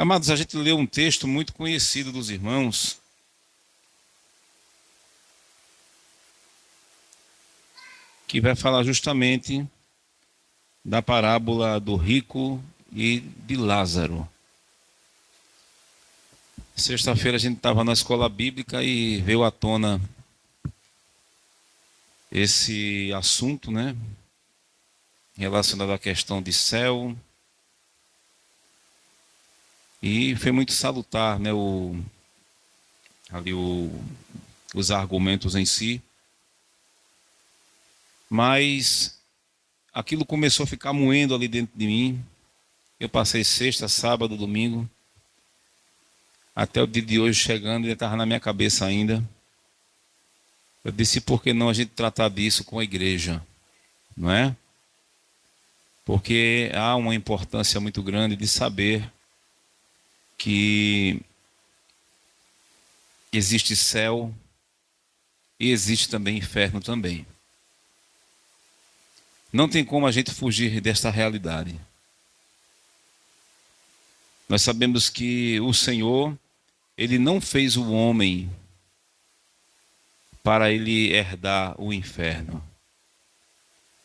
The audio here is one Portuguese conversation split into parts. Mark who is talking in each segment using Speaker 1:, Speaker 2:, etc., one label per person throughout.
Speaker 1: Amados, a gente leu um texto muito conhecido dos irmãos, que vai falar justamente da parábola do rico e de Lázaro. Sexta-feira a gente estava na escola bíblica e veio à tona esse assunto, né? Relacionado à questão de céu. E foi muito salutar, né? Os argumentos em si. Mas aquilo começou a ficar moendo ali dentro de mim. Eu passei sexta, sábado, domingo, até o dia de hoje chegando, ele estava na minha cabeça ainda. Eu disse, por que não a gente tratar disso com a igreja? Não é? Porque há uma importância muito grande de saber que existe céu e existe também inferno também. Não tem como a gente fugir desta realidade. Nós sabemos que o Senhor, Ele não fez o homem para ele herdar o inferno.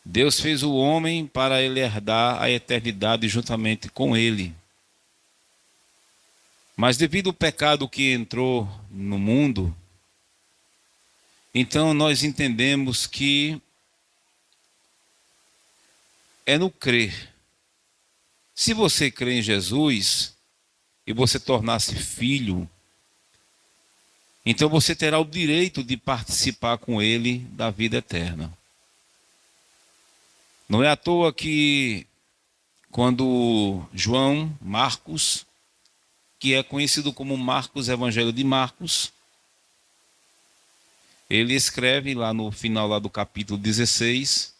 Speaker 1: Deus fez o homem para ele herdar a eternidade juntamente com ele. Mas devido ao pecado que entrou no mundo, então nós entendemos que é no crer. Se você crê em Jesus e você tornar-se filho, então você terá o direito de participar com ele da vida eterna. Não é à toa que quando João Marcos, que é conhecido como Marcos, Evangelho de Marcos, ele escreve lá no final lá do capítulo 16,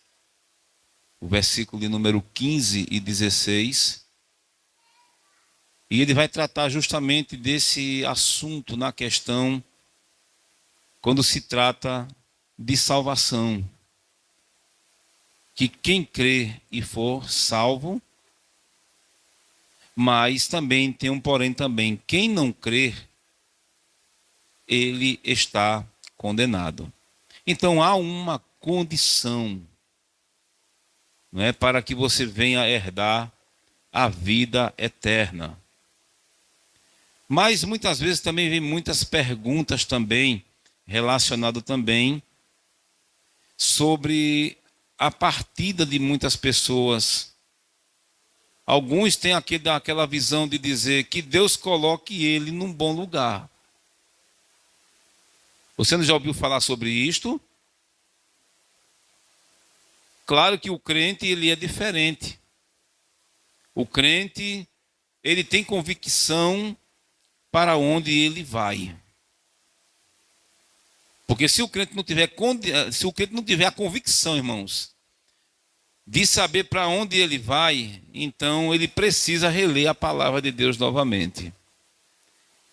Speaker 1: o versículo de número 15 e 16, e ele vai tratar justamente desse assunto na questão quando se trata de salvação. Que quem crê e for salvo, mas também tem um porém também, quem não crer, ele está condenado. Então há uma condição, não é, para que você venha herdar a vida eterna. Mas muitas vezes também vem muitas perguntas também relacionado também sobre a partida de muitas pessoas. Alguns têm aquela visão de dizer que Deus coloque ele num bom lugar. Você não já ouviu falar sobre isto? Claro que o crente ele é diferente. O crente ele tem convicção para onde ele vai. Porque se o crente não tiver a convicção, irmãos, de saber para onde ele vai, então ele precisa reler a palavra de Deus novamente.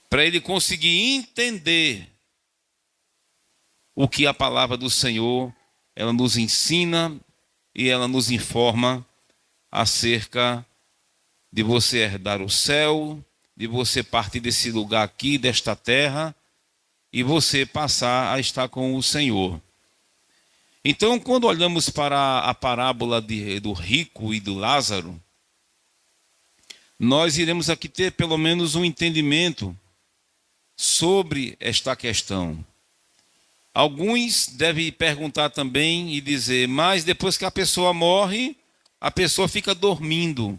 Speaker 1: Para ele conseguir entender o que a palavra do Senhor, ela nos ensina e ela nos informa acerca de você herdar o céu, de você partir desse lugar aqui, desta terra, e você passar a estar com o Senhor. Então, quando olhamos para a parábola do rico e do Lázaro, nós iremos aqui ter pelo menos um entendimento sobre esta questão. Alguns devem perguntar também e dizer, mas depois que a pessoa morre, a pessoa fica dormindo.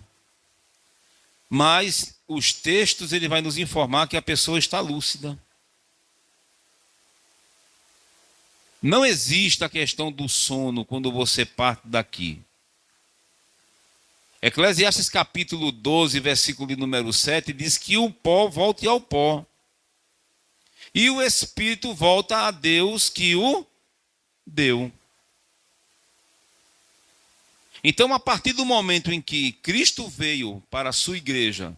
Speaker 1: Mas os textos ele vai nos informar que a pessoa está lúcida. Não existe a questão do sono quando você parte daqui. Eclesiastes capítulo 12, versículo número 7, diz que o pó volte ao pó. E o espírito volta a Deus que o deu. Então, a partir do momento em que Cristo veio para a sua igreja,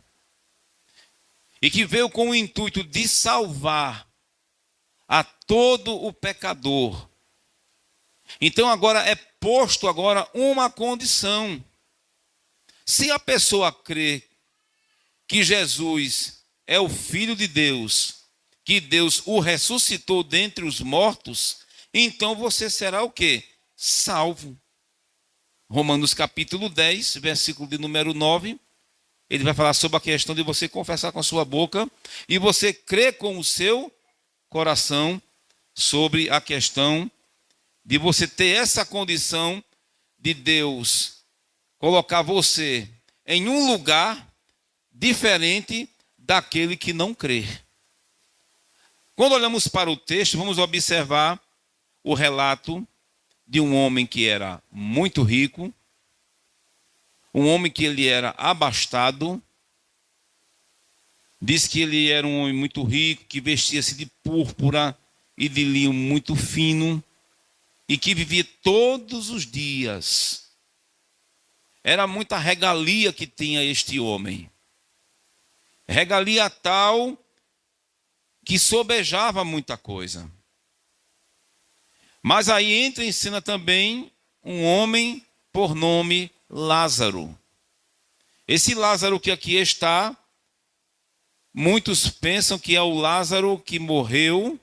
Speaker 1: e que veio com o intuito de salvar a todo o pecador, então agora é posto agora uma condição. Se a pessoa crê que Jesus é o Filho de Deus, que Deus o ressuscitou dentre os mortos, então você será o quê? Salvo. Romanos capítulo 10, versículo de número 9, ele vai falar sobre a questão de você confessar com a sua boca e você crer com o seu coração sobre a questão de você ter essa condição de Deus colocar você em um lugar diferente daquele que não crê. Quando olhamos para o texto, vamos observar o relato de um homem que era muito rico, um homem que ele era abastado. Diz que ele era um homem muito rico, que vestia-se de púrpura e de linho muito fino, e que vivia todos os dias. Era muita regalia que tinha este homem. Regalia tal que sobejava muita coisa. Mas aí entra em cena também um homem por nome Lázaro. Esse Lázaro que aqui está, muitos pensam que é o Lázaro que morreu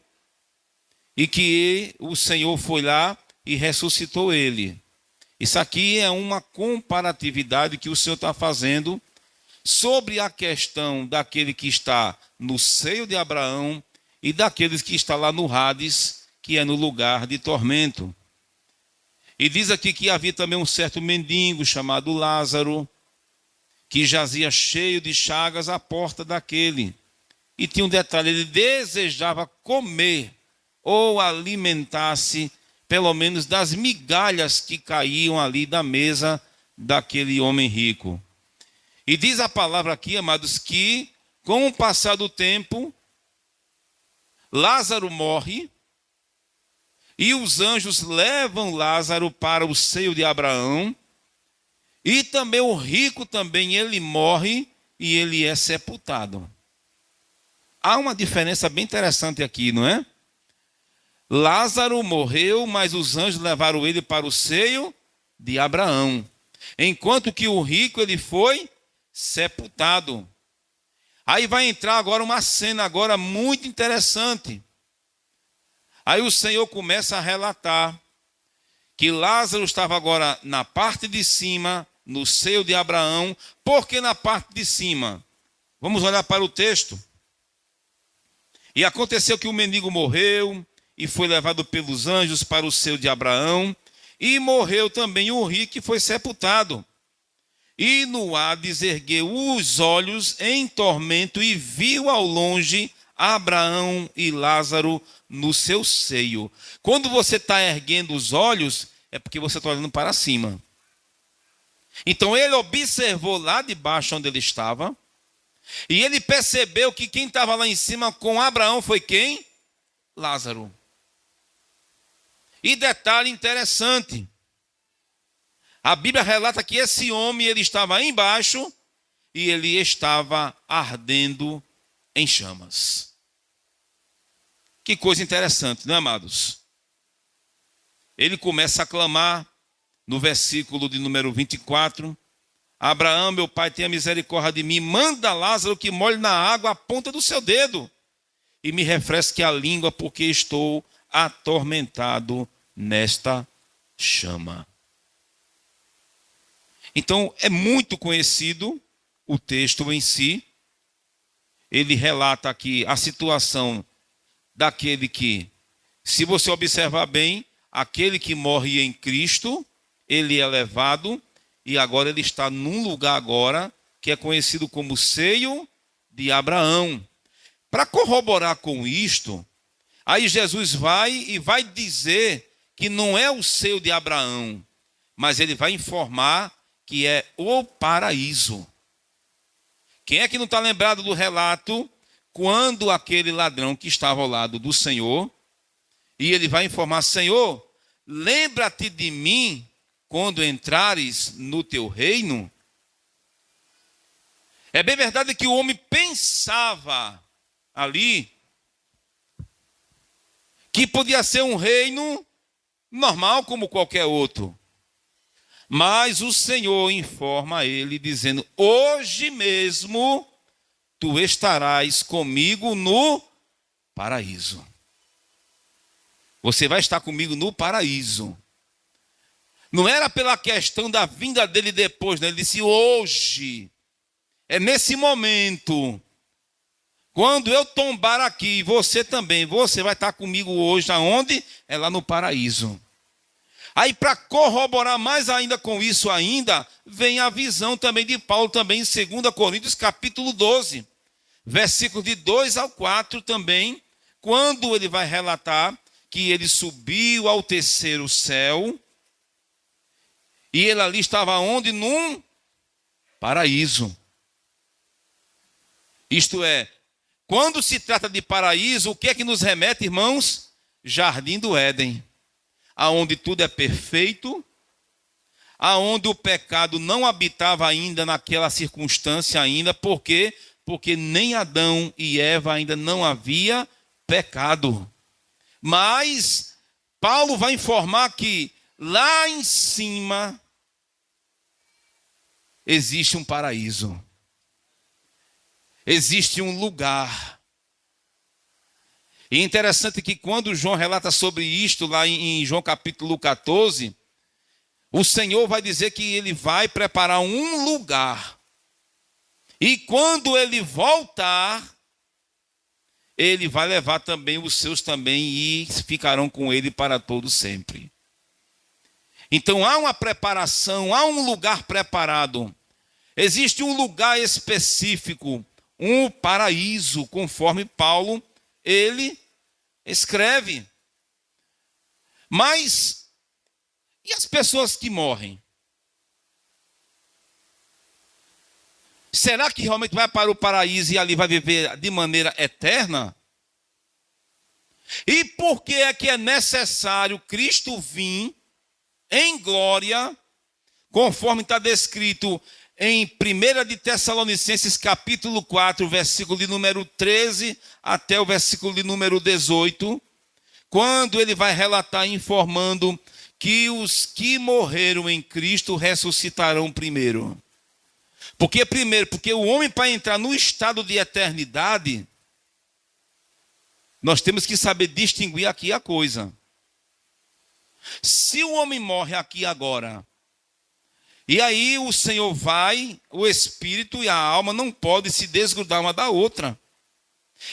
Speaker 1: e que o Senhor foi lá e ressuscitou ele. Isso aqui é uma comparatividade que o Senhor está fazendo sobre a questão daquele que está no seio de Abraão e daqueles que está lá no Hades, que é no lugar de tormento. E diz aqui que havia também um certo mendigo chamado Lázaro, que jazia cheio de chagas à porta daquele. E tinha um detalhe, ele desejava comer ou alimentar-se, pelo menos das migalhas que caíam ali da mesa daquele homem rico. E diz a palavra aqui, amados, que com o passar do tempo, Lázaro morre, e os anjos levam Lázaro para o seio de Abraão, e também o rico também, ele morre e ele é sepultado. Há uma diferença bem interessante aqui, não é? Lázaro morreu, mas os anjos levaram ele para o seio de Abraão. Enquanto que o rico, ele foi sepultado. Aí vai entrar agora uma cena agora muito interessante. Aí o Senhor começa a relatar que Lázaro estava agora na parte de cima, no seio de Abraão. Por que na parte de cima? Vamos olhar para o texto. E aconteceu que o mendigo morreu e foi levado pelos anjos para o seio de Abraão. E morreu também o rico e foi sepultado. E no Hades ergueu os olhos em tormento e viu ao longe Abraão e Lázaro no seu seio. Quando você está erguendo os olhos, é porque você está olhando para cima. Então ele observou lá de baixo onde ele estava, e ele percebeu que quem estava lá em cima com Abraão foi quem? Lázaro. E detalhe interessante, a Bíblia relata que esse homem, ele estava embaixo e ele estava ardendo em chamas. Que coisa interessante, não é, amados? Ele começa a clamar no versículo de número 24. Abraão, meu pai, tenha misericórdia de mim. Manda Lázaro que molhe na água a ponta do seu dedo e me refresque a língua, porque estou atormentado nesta chama. Então, é muito conhecido o texto em si. Ele relata aqui a situação daquele que, se você observar bem, aquele que morre em Cristo, ele é levado e agora ele está num lugar agora que é conhecido como seio de Abraão. Para corroborar com isto, aí Jesus vai dizer que não é o seio de Abraão, mas ele vai informar que é o paraíso. Quem é que não está lembrado do relato quando aquele ladrão que estava ao lado do Senhor, e ele vai informar: Senhor, lembra-te de mim quando entrares no teu reino? É bem verdade que o homem pensava ali que podia ser um reino normal como qualquer outro. Mas o Senhor informa a ele dizendo: hoje mesmo tu estarás comigo no paraíso. Você vai estar comigo no paraíso. Não era pela questão da vinda dele depois, né? Ele disse hoje. É nesse momento. Quando eu tombar aqui, você também, você vai estar comigo hoje, aonde? É lá no paraíso. Aí, para corroborar mais ainda com isso ainda, vem a visão também de Paulo, também em 2 Coríntios, capítulo 12, versículos de 2 ao 4 também, quando ele vai relatar que ele subiu ao terceiro céu, e ele ali estava onde? Num paraíso. Isto é, quando se trata de paraíso, o que é que nos remete, irmãos? Jardim do Éden, aonde tudo é perfeito, aonde o pecado não habitava ainda naquela circunstância ainda, por quê? Porque nem Adão e Eva ainda não havia pecado. Mas Paulo vai informar que lá em cima existe um paraíso. Existe um lugar. E é interessante que quando João relata sobre isto, lá em João capítulo 14, o Senhor vai dizer que ele vai preparar um lugar. E quando ele voltar, ele vai levar também os seus também e ficarão com ele para todo sempre. Então há uma preparação, há um lugar preparado. Existe um lugar específico, um paraíso, conforme Paulo, ele escreve. Mas, e as pessoas que morrem? Será que realmente vai para o paraíso e ali vai viver de maneira eterna? E por que é necessário Cristo vir em glória, conforme está descrito em 1 de Tessalonicenses capítulo 4, versículo de número 13 até o versículo de número 18, quando ele vai relatar informando que os que morreram em Cristo ressuscitarão primeiro. Porque o homem, para entrar no estado de eternidade, nós temos que saber distinguir aqui a coisa. Se o homem morre aqui agora, e aí o Senhor vai, o espírito e a alma não podem se desgrudar uma da outra.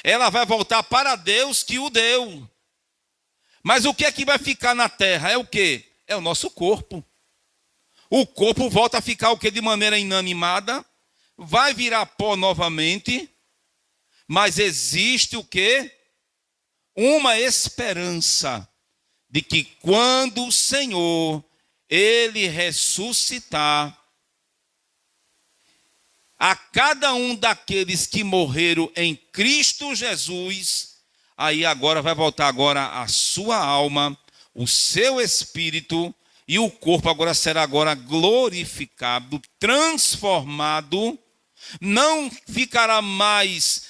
Speaker 1: Ela vai voltar para Deus que o deu. Mas o que é que vai ficar na terra? É o quê? É o nosso corpo. O corpo volta a ficar o quê? De maneira inanimada, vai virar pó novamente, mas existe o quê? Uma esperança de que quando o Senhor, ele ressuscitar, a cada um daqueles que morreram em Cristo Jesus, aí agora vai voltar agora a sua alma, o seu espírito, e o corpo agora será agora glorificado, transformado, não ficará mais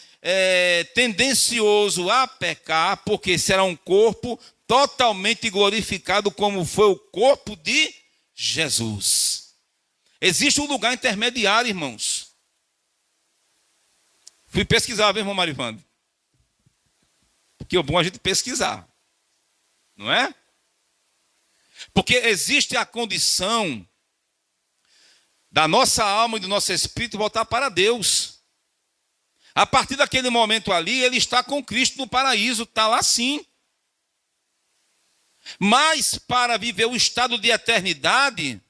Speaker 1: tendencioso a pecar, porque será um corpo totalmente glorificado, como foi o corpo de Jesus. Existe um lugar intermediário, irmãos. Fui pesquisar, viu, irmão Marivando? Porque é bom a gente pesquisar, não é? Porque existe a condição da nossa alma e do nosso espírito voltar para Deus. A partir daquele momento ali, ele está com Cristo no paraíso, está lá sim. Mas para viver o estado de eternidade,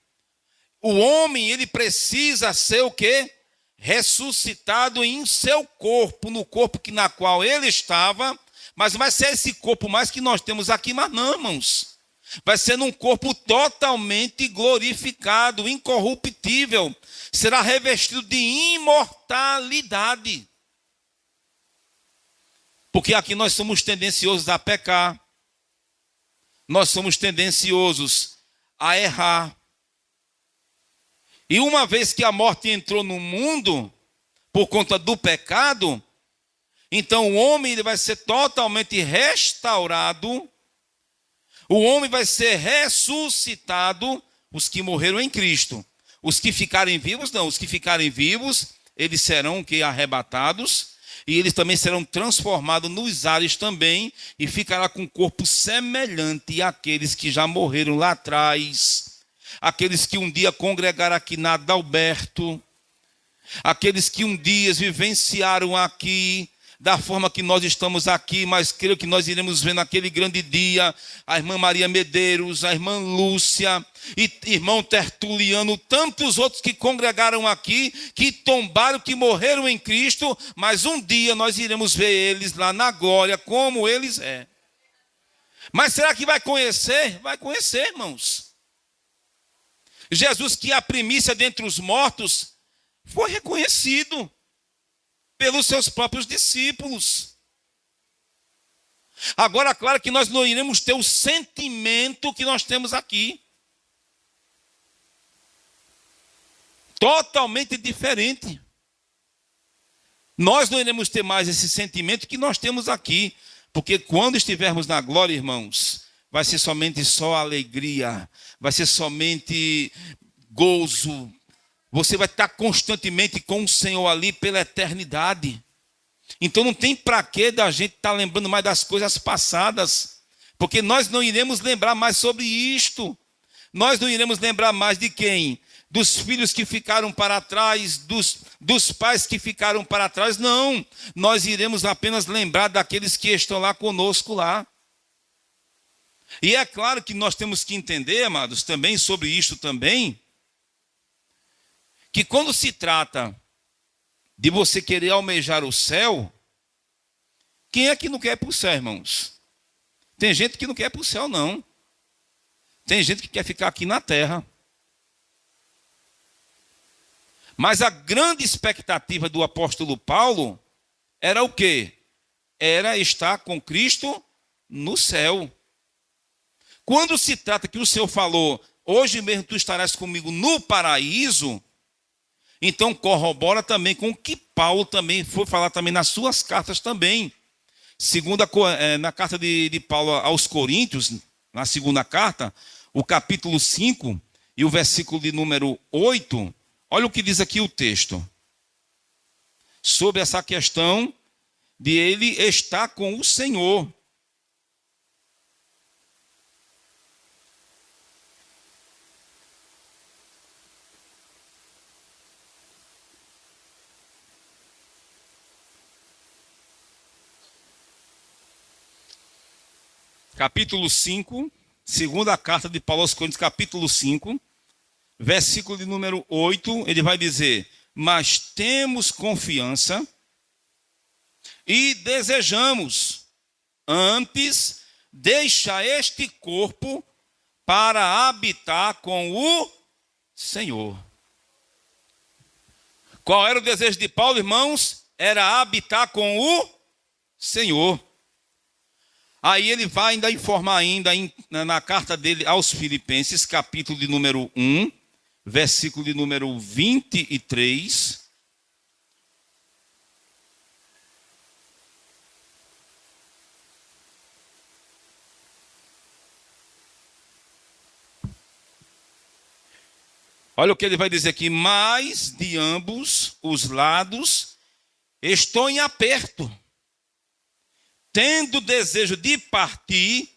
Speaker 1: o homem, ele precisa ser o quê? Ressuscitado em seu corpo, no corpo na qual ele estava, mas vai ser esse corpo mais que nós temos aqui, mas não, irmãos. Vai ser num corpo totalmente glorificado, incorruptível. Será revestido de imortalidade. Porque aqui nós somos tendenciosos a pecar. Nós somos tendenciosos a errar. E uma vez que a morte entrou no mundo, por conta do pecado, então o homem ele vai ser totalmente restaurado. O homem vai ser ressuscitado, os que morreram em Cristo. Os que ficarem vivos, não. Os que ficarem vivos, eles serão que arrebatados, e eles também serão transformados nos ares também, e ficará com um corpo semelhante àqueles que já morreram lá atrás, aqueles que um dia congregaram aqui na Adalberto, aqueles que um dia vivenciaram aqui, da forma que nós estamos aqui, mas creio que nós iremos ver naquele grande dia a irmã Maria Medeiros, a irmã Lúcia, e irmão Tertuliano, tantos outros que congregaram aqui, que tombaram, que morreram em Cristo, mas um dia nós iremos ver eles lá na glória, como eles é. Mas será que vai conhecer? Vai conhecer, irmãos. Jesus, que é a primícia dentre os mortos, foi reconhecido pelos seus próprios discípulos. Agora, claro que nós não iremos ter o sentimento que nós temos aqui. Totalmente diferente. Nós não iremos ter mais esse sentimento que nós temos aqui. Porque quando estivermos na glória, irmãos, vai ser somente só alegria. Vai ser somente gozo. Você vai estar constantemente com o Senhor ali pela eternidade. Então não tem para que da gente estar lembrando mais das coisas passadas. Porque nós não iremos lembrar mais sobre isto. Nós não iremos lembrar mais de quem? Dos filhos que ficaram para trás, dos pais que ficaram para trás. Não, nós iremos apenas lembrar daqueles que estão lá conosco lá. E é claro que nós temos que entender, amados, também sobre isto também, que quando se trata de você querer almejar o céu, quem é que não quer ir para o céu, irmãos? Tem gente que não quer ir para o céu, não. Tem gente que quer ficar aqui na terra. Mas a grande expectativa do apóstolo Paulo era o quê? Era estar com Cristo no céu. Quando se trata que o Senhor falou, hoje mesmo tu estarás comigo no paraíso, então corrobora também com o que Paulo também foi falar também nas suas cartas também. Na carta de Paulo aos Coríntios, na segunda carta, o capítulo 5 e o versículo de número 8, olha o que diz aqui o texto. Sobre essa questão de ele estar com o Senhor. Capítulo 5, segunda carta de Paulo aos Coríntios, capítulo 5, versículo de número 8, ele vai dizer: mas temos confiança e desejamos antes deixar este corpo para habitar com o Senhor. Qual era o desejo de Paulo, irmãos? Era habitar com o Senhor. Aí ele vai ainda informar na carta dele aos Filipenses, capítulo de número 1, versículo de número 23. Olha o que ele vai dizer aqui: mas de ambos os lados estou em aperto, tendo desejo de partir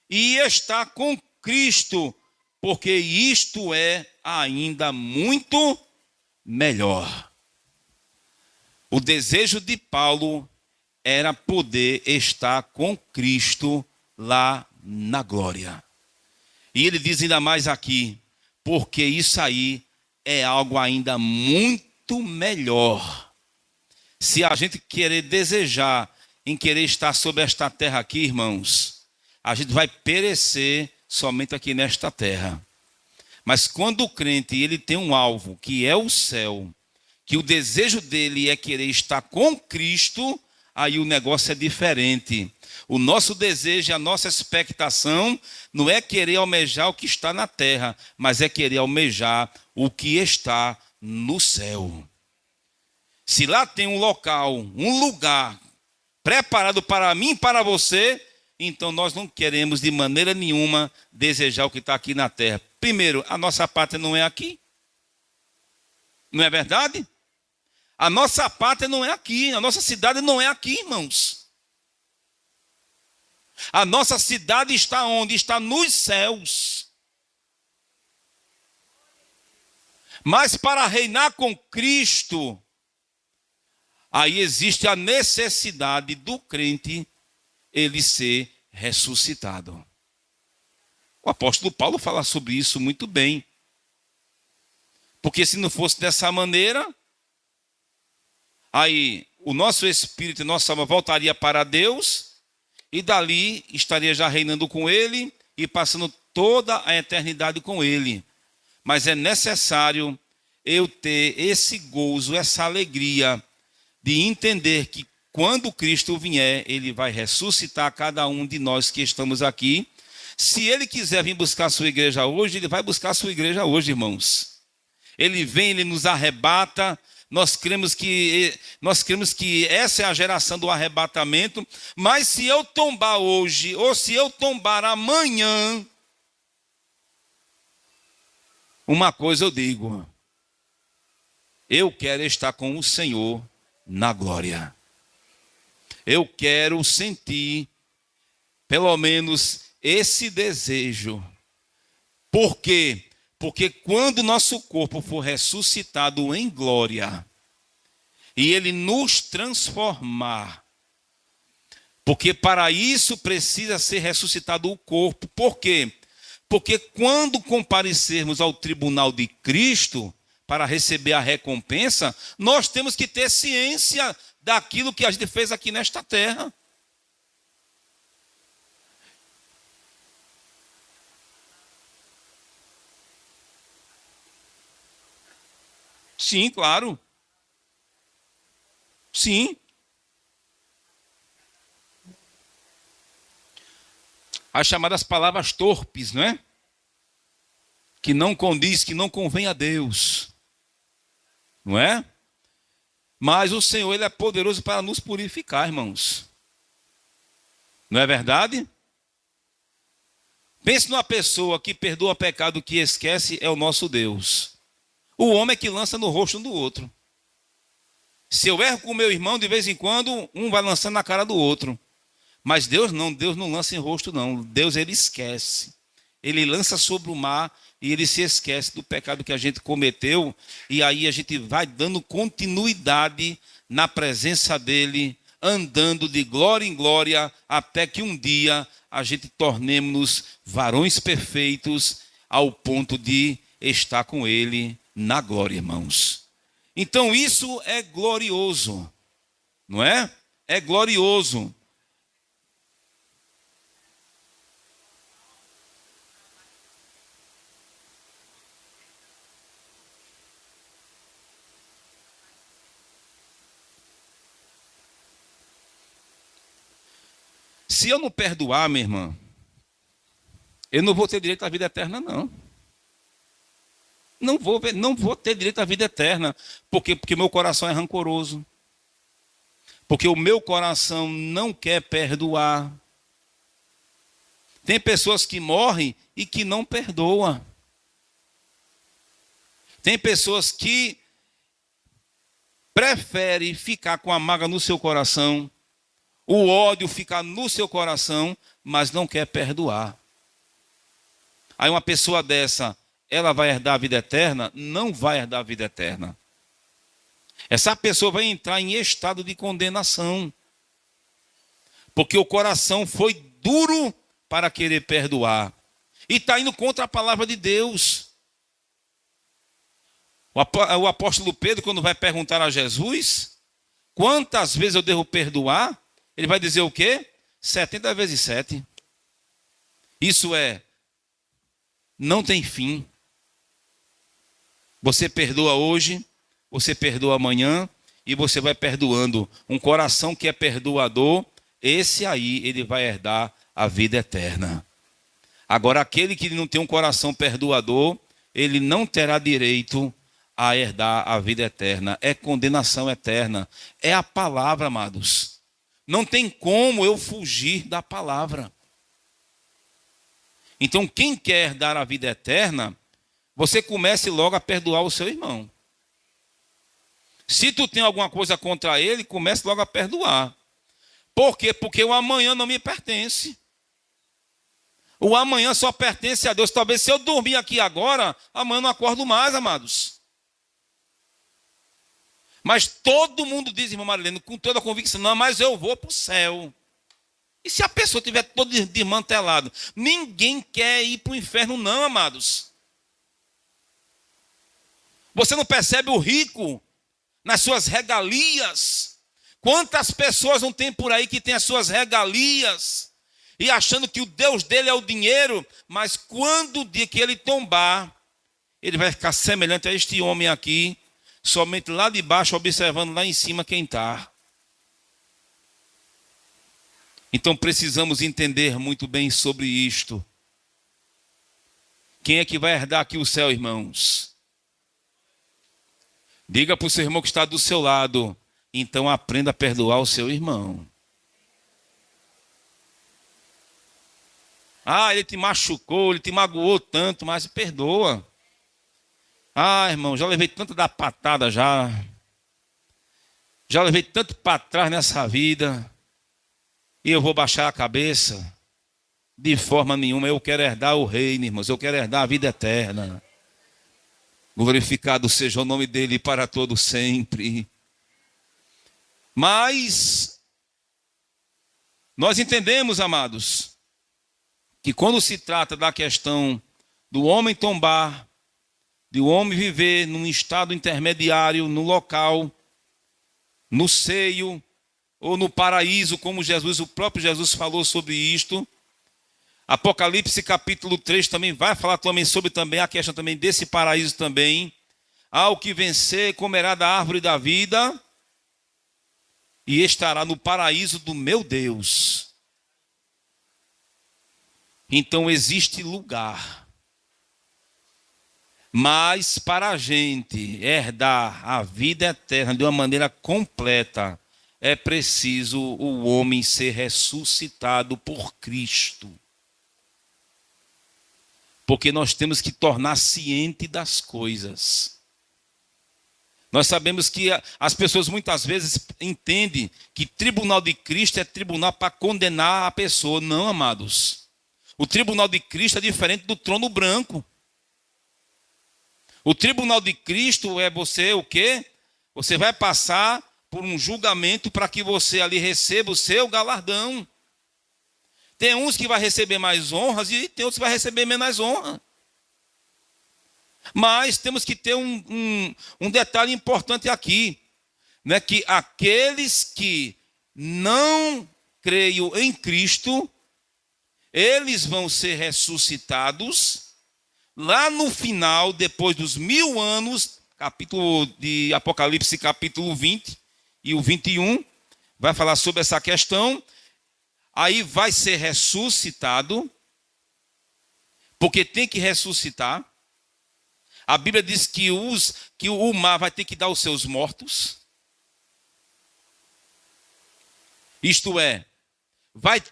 Speaker 1: e estar com Cristo, porque isto é ainda muito melhor. O desejo de Paulo era poder estar com Cristo lá na glória. E ele diz ainda mais aqui: porque isso aí é algo ainda muito melhor. Se a gente querer desejar em querer estar sobre esta terra aqui, irmãos, a gente vai perecer somente aqui nesta terra. Mas quando o crente ele tem um alvo, que é o céu, que o desejo dele é querer estar com Cristo, aí o negócio é diferente. O nosso desejo, a nossa expectação não é querer almejar o que está na terra, mas é querer almejar o que está no céu. Se lá tem um local, um lugar preparado para mim e para você, então nós não queremos de maneira nenhuma desejar o que está aqui na terra. Primeiro, a nossa pátria não é aqui. Não é verdade? A nossa pátria não é aqui, a nossa cidade não é aqui, irmãos. A nossa cidade está onde? Está nos céus. Mas para reinar com Cristo, aí existe a necessidade do crente ele ser ressuscitado. O apóstolo Paulo fala sobre isso muito bem. Porque se não fosse dessa maneira, aí o nosso espírito e nossa alma voltaria para Deus, e dali estaria já reinando com Ele e passando toda a eternidade com Ele. Mas é necessário eu ter esse gozo, essa alegria de entender que quando Cristo vier, Ele vai ressuscitar cada um de nós que estamos aqui. Se Ele quiser vir buscar a sua igreja hoje, Ele vai buscar a sua igreja hoje, irmãos. Ele vem, Ele nos arrebata. Nós cremos que essa é a geração do arrebatamento. Mas se eu tombar hoje, ou se eu tombar amanhã, uma coisa eu digo: eu quero estar com o Senhor na glória. Eu quero sentir, pelo menos, esse desejo. Por quê? Porque quando nosso corpo for ressuscitado em glória, e Ele nos transformar, porque para isso precisa ser ressuscitado o corpo. Por quê? Porque quando comparecermos ao tribunal de Cristo, para receber a recompensa, nós temos que ter ciência daquilo que a gente fez aqui nesta terra. Sim, claro. Sim. As chamadas palavras torpes, não é? Que não condiz, que não convém a Deus. Não é? Mas o Senhor, Ele é poderoso para nos purificar, irmãos. Não é verdade? Pense numa pessoa que perdoa pecado, que esquece, é o nosso Deus. O homem é que lança no rosto um do outro. Se eu erro com o meu irmão, de vez em quando, um vai lançando na cara do outro. Mas Deus não lança em rosto não. Deus, Ele esquece. Ele lança sobre o mar e Ele se esquece do pecado que a gente cometeu. E aí a gente vai dando continuidade na presença dEle, andando de glória em glória, até que um dia a gente tornemos-nos varões perfeitos, ao ponto de estar com Ele na glória, irmãos. Então isso é glorioso, não é? É glorioso. Se eu não perdoar, minha irmã, eu não vou ter direito à vida eterna, não. Não vou ter direito à vida eterna. Por quê? Porque meu coração é rancoroso. Porque o meu coração não quer perdoar. Tem pessoas que morrem e que não perdoam. Tem pessoas que preferem ficar com a mágoa no seu coração, o ódio ficar no seu coração, mas não quer perdoar. Aí uma pessoa dessa, ela vai herdar a vida eterna? Não vai herdar a vida eterna. Essa pessoa vai entrar em estado de condenação. Porque o coração foi duro para querer perdoar. E está indo contra a palavra de Deus. O apóstolo Pedro, quando vai perguntar a Jesus, quantas vezes eu devo perdoar? Ele vai dizer o quê? 70 vezes 7. Isso não tem fim. Você perdoa hoje, você perdoa amanhã, e você vai perdoando. Um coração que é perdoador, esse aí, ele vai herdar a vida eterna. Agora, aquele que não tem um coração perdoador, ele não terá direito a herdar a vida eterna. É condenação eterna. É a palavra, amados. Não tem como eu fugir da palavra. Então, quem quer dar a vida eterna, você comece logo a perdoar o seu irmão. Se tu tem alguma coisa contra ele, comece logo a perdoar. Por quê? Porque o amanhã não me pertence. O amanhã só pertence a Deus. Talvez se eu dormir aqui agora, amanhã eu não acordo mais, amados. Mas todo mundo diz, irmão Marilene, com toda a convicção, não, mas eu vou para o céu. E se a pessoa estiver todo desmantelado? Ninguém quer ir para o inferno, não, amados. Você não percebe o rico nas suas regalias? Quantas pessoas não tem por aí que tem as suas regalias e achando que o Deus dele é o dinheiro, mas quando o dia que ele tombar, ele vai ficar semelhante a este homem aqui, somente lá de baixo, observando lá em cima quem está. Então precisamos entender muito bem sobre isto. Quem é que vai herdar aqui o céu, irmãos? Diga para o seu irmão que está do seu lado, então aprenda a perdoar o seu irmão. Ah, ele te machucou, ele te magoou tanto, mas perdoa. Ah, irmão, já levei tanto da patada já. Já levei tanto para trás nessa vida. E eu vou baixar a cabeça? De forma nenhuma. Eu quero herdar o reino, irmãos. Eu quero herdar a vida eterna. Glorificado seja o nome dele para todo sempre. Mas nós entendemos, amados, que quando se trata da questão do homem tombar, de o homem viver num estado intermediário, no local, no seio ou no paraíso, como Jesus, o próprio Jesus falou sobre isto. Apocalipse capítulo 3 também vai falar também sobre também a questão também desse paraíso também. Ao que vencer comerá da árvore da vida e estará no paraíso do meu Deus. Então existe lugar. Mas para a gente herdar a vida eterna de uma maneira completa, é preciso o homem ser ressuscitado por Cristo. Porque nós temos que tornar ciente das coisas. Nós sabemos que as pessoas muitas vezes entendem que tribunal de Cristo é tribunal para condenar a pessoa. Não, amados. O tribunal de Cristo é diferente do trono branco. O tribunal de Cristo é você o quê? Você vai passar por um julgamento para que você ali receba o seu galardão. Tem uns que vai receber mais honras e tem outros que vai receber menos honra. Mas temos que ter um detalhe importante aqui, né? Que aqueles que não creem em Cristo, eles vão ser ressuscitados lá no final, depois dos 1000 anos, capítulo de Apocalipse, capítulo 20 e o 21, vai falar sobre essa questão. Aí vai ser ressuscitado, porque tem que ressuscitar. A Bíblia diz que o mar vai ter que dar os seus mortos. Isto é,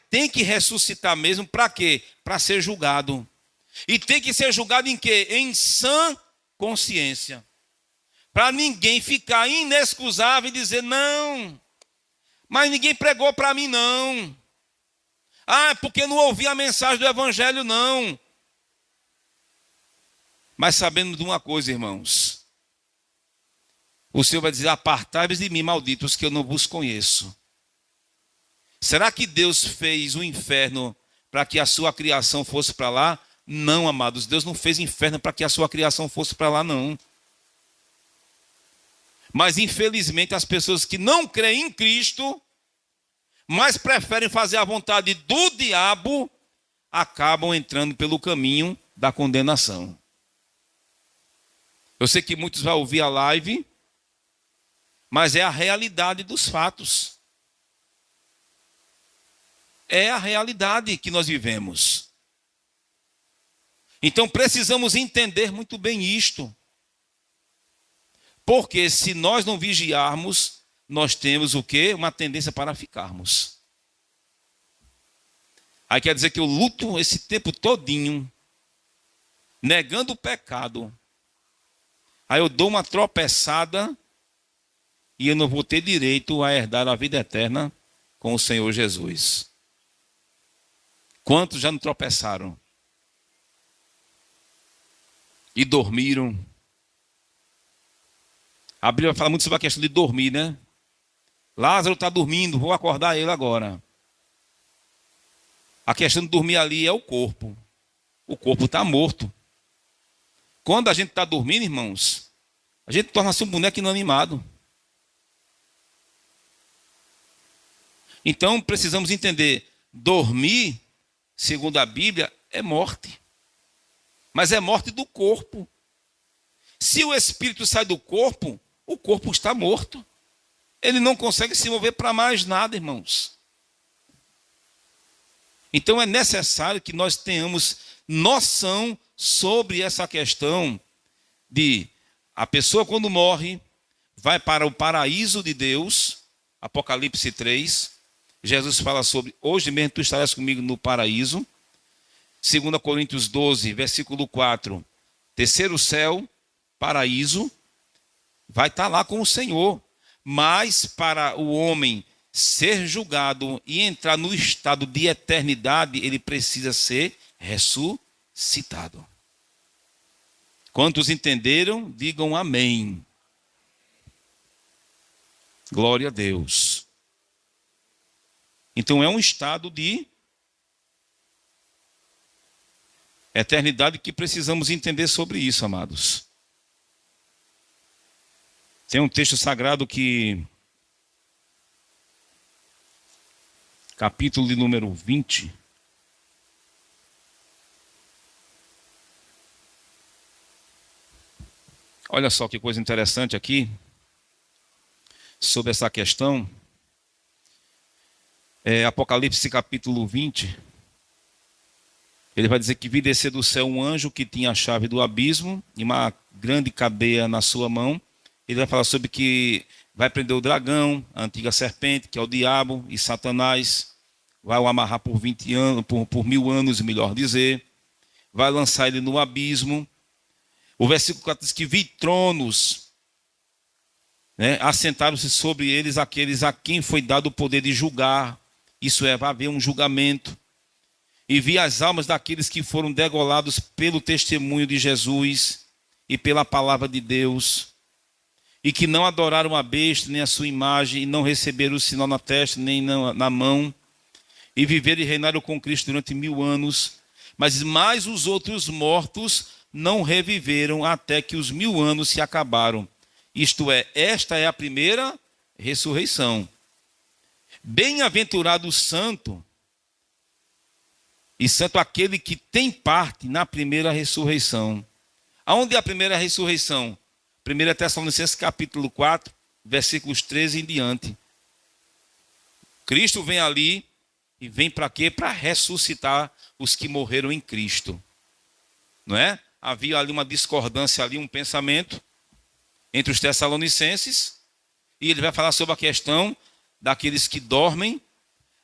Speaker 1: tem que ressuscitar mesmo, para quê? Para ser julgado. E tem que ser julgado em quê? Em sã consciência. Para ninguém ficar inexcusável e dizer, não, mas ninguém pregou para mim não. Ah, porque não ouvi a mensagem do evangelho não. Mas sabendo de uma coisa, irmãos, o Senhor vai dizer, apartai-vos de mim, malditos, que eu não vos conheço. Será que Deus fez o inferno para que a sua criação fosse para lá? Não, amados, Deus não fez inferno para que a sua criação fosse para lá, não. Mas infelizmente as pessoas que não creem em Cristo, mas preferem fazer a vontade do diabo, acabam entrando pelo caminho da condenação. Eu sei que muitos vão ouvir a live, mas é a realidade dos fatos. É a realidade que nós vivemos. Então precisamos entender muito bem isto. Porque se nós não vigiarmos, nós temos o quê? Uma tendência para ficarmos. Aí quer dizer que eu luto esse tempo todinho, negando o pecado. Aí eu dou uma tropeçada e eu não vou ter direito a herdar a vida eterna com o Senhor Jesus. Quantos já não tropeçaram e dormiram? A Bíblia fala muito sobre a questão de dormir, né? Lázaro está dormindo, vou acordar ele agora. A questão de dormir ali é o corpo. O corpo está morto. Quando a gente está dormindo, irmãos, a gente torna-se um boneco inanimado. Então precisamos entender, dormir, segundo a Bíblia, é morte. Mas é morte do corpo. Se o espírito sai do corpo, o corpo está morto. Ele não consegue se mover para mais nada, irmãos. Então é necessário que nós tenhamos noção sobre essa questão de a pessoa quando morre vai para o paraíso de Deus, Apocalipse 3. Jesus fala sobre, hoje mesmo tu estarás comigo no paraíso. 2 Coríntios 12, versículo 4. Terceiro céu, paraíso, vai estar lá com o Senhor. Mas para o homem ser julgado e entrar no estado de eternidade, ele precisa ser ressuscitado. Quantos entenderam, digam amém. Glória a Deus. Então é um estado de eternidade que precisamos entender sobre isso, amados. Tem um texto sagrado que, capítulo de número 20, olha só que coisa interessante aqui, sobre essa questão, Apocalipse capítulo 20, ele vai dizer que vi descer do céu um anjo que tinha a chave do abismo e uma grande cadeia na sua mão. Ele vai falar sobre que vai prender o dragão, a antiga serpente, que é o diabo e Satanás, vai o amarrar por 20 anos, por 1000 anos, melhor dizer, vai lançar ele no abismo. O versículo 4 diz que vi tronos, né, assentaram-se sobre eles aqueles a quem foi dado o poder de julgar, isso é, vai haver um julgamento. E vi as almas daqueles que foram degolados pelo testemunho de Jesus e pela palavra de Deus, e que não adoraram a besta, nem a sua imagem, e não receberam o sinal na testa, nem na mão, e viveram e reinaram com Cristo durante 1000 anos. Mas mais os outros mortos não reviveram até que os 1000 anos se acabaram. Isto é, esta é a primeira ressurreição. Bem-aventurado o santo, e santo aquele que tem parte na primeira ressurreição. Aonde é a primeira ressurreição? 1 Tessalonicenses capítulo 4, versículos 13 em diante. Cristo vem ali e vem para quê? Para ressuscitar os que morreram em Cristo. Não é? Havia ali uma discordância, ali um pensamento entre os tessalonicenses, e ele vai falar sobre a questão daqueles que dormem,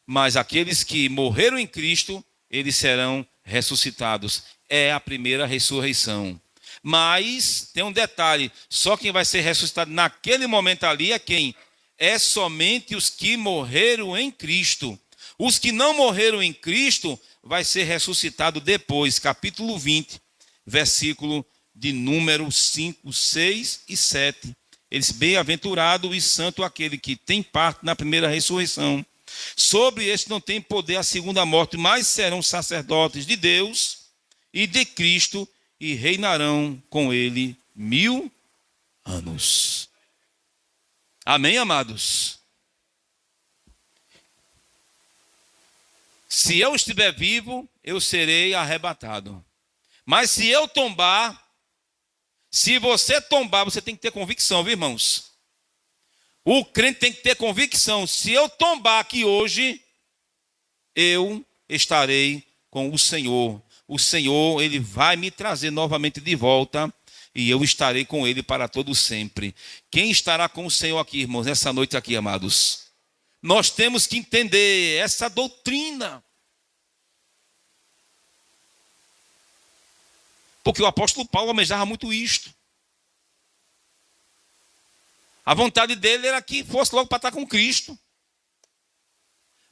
Speaker 1: mas aqueles que morreram em Cristo, eles serão ressuscitados. É a primeira ressurreição. Mas tem um detalhe, só quem vai ser ressuscitado naquele momento ali é quem? É somente os que morreram em Cristo. Os que não morreram em Cristo vai ser ressuscitado depois, capítulo 20, versículo de número 5, 6 e 7. Eles, bem-aventurado e santo aquele que tem parte na primeira ressurreição. Sobre este não tem poder a segunda morte, mas serão sacerdotes de Deus e de Cristo, e reinarão com ele 1000 anos. Amém, amados? Se eu estiver vivo, eu serei arrebatado. Mas se eu tombar, se você tombar, você tem que ter convicção, viu, irmãos? O crente tem que ter convicção. Se eu tombar aqui hoje, eu estarei com o Senhor. O Senhor, Ele vai me trazer novamente de volta e eu estarei com Ele para todo sempre. Quem estará com o Senhor aqui, irmãos, nessa noite aqui, amados? Nós temos que entender essa doutrina. Porque o apóstolo Paulo almejava muito isto. A vontade dele era que fosse logo para estar com Cristo.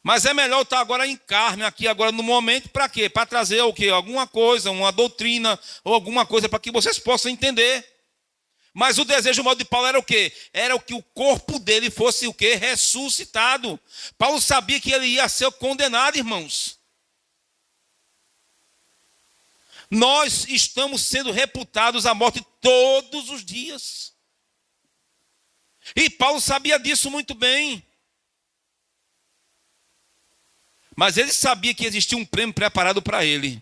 Speaker 1: Mas é melhor estar agora em carne, aqui agora no momento, para quê? Para trazer o quê? Alguma coisa, uma doutrina, ou alguma coisa para que vocês possam entender. Mas o desejo maior de Paulo era o quê? Era o que o corpo dele fosse o quê? Ressuscitado. Paulo sabia que ele ia ser condenado, irmãos. Nós estamos sendo reputados à morte todos os dias. E Paulo sabia disso muito bem. Mas ele sabia que existia um prêmio preparado para ele.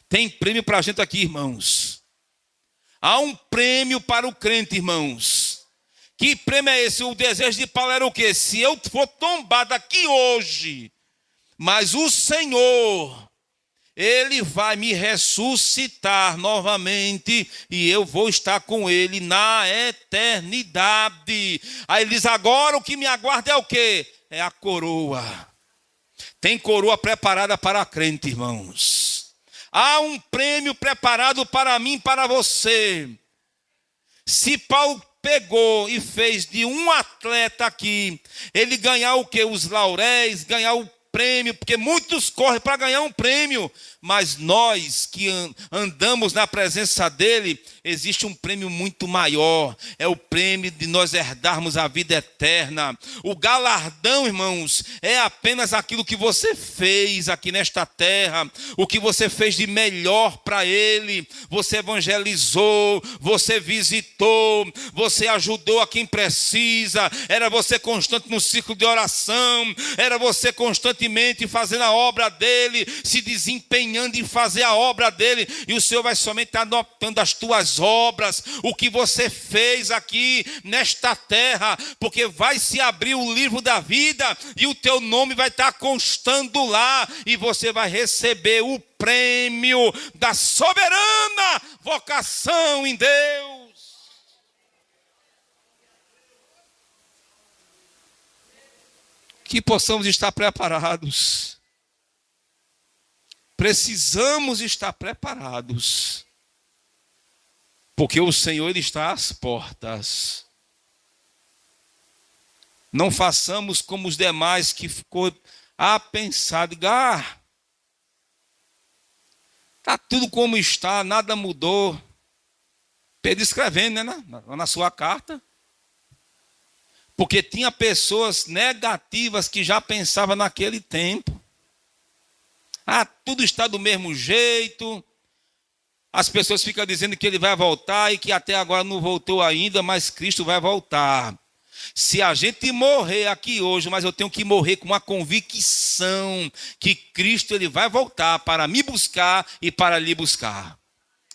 Speaker 1: Tem prêmio para a gente aqui, irmãos. Há um prêmio para o crente, irmãos. Que prêmio é esse? O desejo de Paulo era o quê? Se eu for tombado aqui hoje, mas o Senhor, Ele vai me ressuscitar novamente e eu vou estar com Ele na eternidade. Aí ele diz, agora o que me aguarda é o quê? É a coroa. Tem coroa preparada para a crente, irmãos. Há um prêmio preparado para mim e para você. Se Paulo pegou e fez de um atleta aqui, ele ganhar o quê? Os lauréis, ganhar o prêmio, porque muitos correm para ganhar um prêmio, mas nós que andamos na presença dele, existe um prêmio muito maior, é o prêmio de nós herdarmos a vida eterna. O galardão, irmãos, é apenas aquilo que você fez aqui nesta terra, o que você fez de melhor para ele. Você evangelizou, você visitou, você ajudou a quem precisa, era você constante no ciclo de oração, era você constantemente fazendo a obra dele, se desempenhando em fazer a obra dele, e o Senhor vai somente anotando as tuas obras, o que você fez aqui nesta terra, porque vai se abrir o livro da vida, e o teu nome vai estar constando lá, e você vai receber o prêmio da soberana vocação em Deus. Que possamos estar preparados. Precisamos estar preparados. Porque o Senhor, Ele está às portas. Não façamos como os demais que ficou a pensar, está tudo como está, nada mudou. Pedro escrevendo, né, na sua carta. Porque tinha pessoas negativas que já pensavam naquele tempo. Tudo está do mesmo jeito. As pessoas ficam dizendo que ele vai voltar e que até agora não voltou ainda, mas Cristo vai voltar. Se a gente morrer aqui hoje, mas eu tenho que morrer com uma convicção que Cristo ele vai voltar para me buscar e para lhe buscar.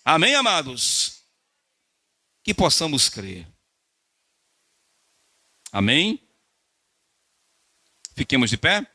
Speaker 1: Amém, amados? Que possamos crer. Amém? Fiquemos de pé.